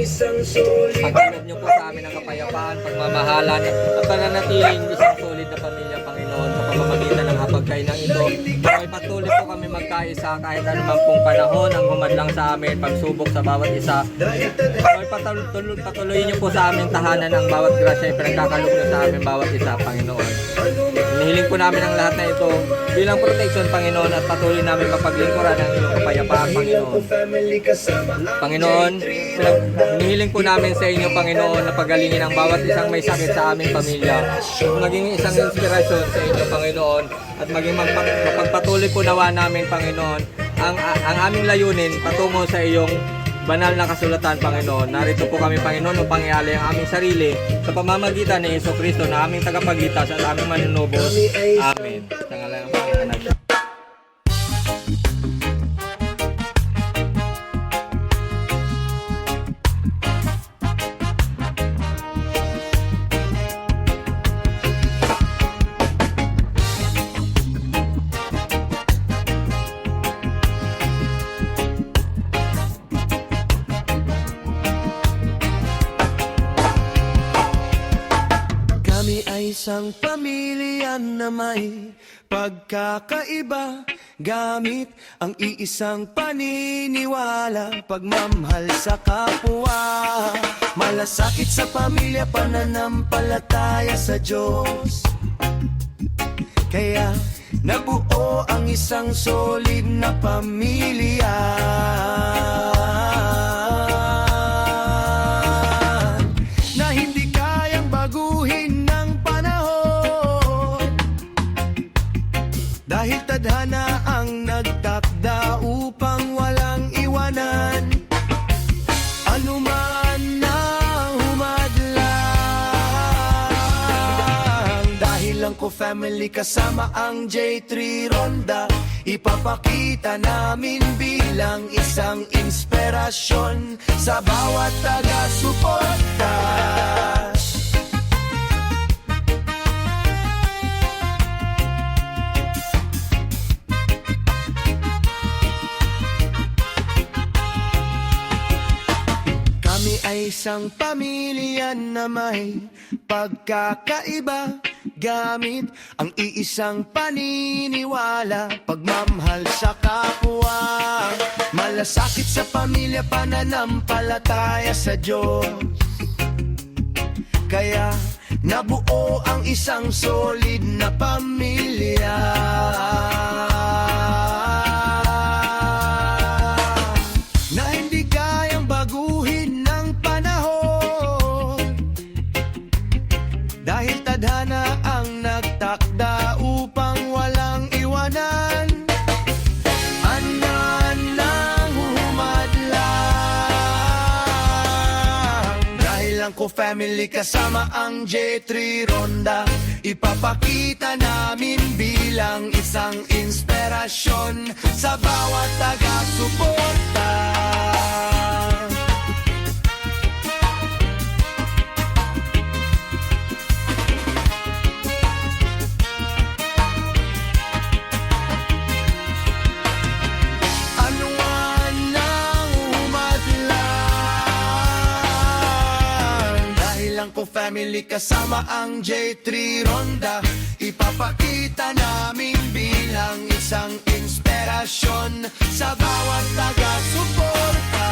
Pagkaloob niyo po sa amin ang kapayapaan, pagmamahalan, at pananatiling isang solid na pamilya, Panginoon, sa pamamagitan ng hapagkainan ito. Ay patuloy po kami magkaisa kahit anumang pong panahon ang humadlang sa amin, pagsubok sa bawat isa. Ay patuloy niyo po sa amin tahanan ang bawat grasya, pinagkakaloob niyo sa amin bawat isa, Panginoon. Hinihiling po namin ang lahat na ito bilang protection, Panginoon, at patuloy namin mapaglingkuran ang iyong kapayapaan, Panginoon. Panginoon, hinihiling po namin sa inyo, Panginoon, na pagalingin ang bawat isang may sakit sa aming pamilya. Maging isang inspirasyon sa inyo, Panginoon, at maging mapagpatuloy po nawa namin, Panginoon, ang aming layunin patungo sa iyong banal na kasulatan, Panginoon. Narito po kami, Panginoon, upang ialay ang aming sarili sa pamamagitan ni Jesucristo na aming tagapagligtas at aming manunubos. Amen. Sa ngalan ng Panginoon. Kami ay isang pamilya na may pagkakaiba, gamit ang iisang paniniwala, pagmamahal sa kapwa, malasakit sa pamilya, pananampalataya sa Diyos. Kaya nabuo ang isang solid na pamilya. Dahil tadhana ang nagtakda upang walang iwanan, anuman na humadlang. Dahil lang ko family kasama ang J3 Ronda, ipapakita namin bilang isang inspirasyon sa bawat taga-suporta. Ay isang pamilya na may pagkakaiba, gamit ang iisang paniniwala, pagmamahal sa kapwa, malasakit sa pamilya, pananampalataya sa Diyos. Kaya nabuo ang isang solid na pamilya. Dahil tadhana ang nagtakda upang walang iwanan, anan lang humadlang. Dahil lang ko family kasama ang J3 Ronda, ipapakita namin bilang isang inspirasyon sa bawat taga-suporta. Ko family kasama ang J3 Ronda, ipapakita namin bilang isang inspirasyon sa bawat taga-suporta.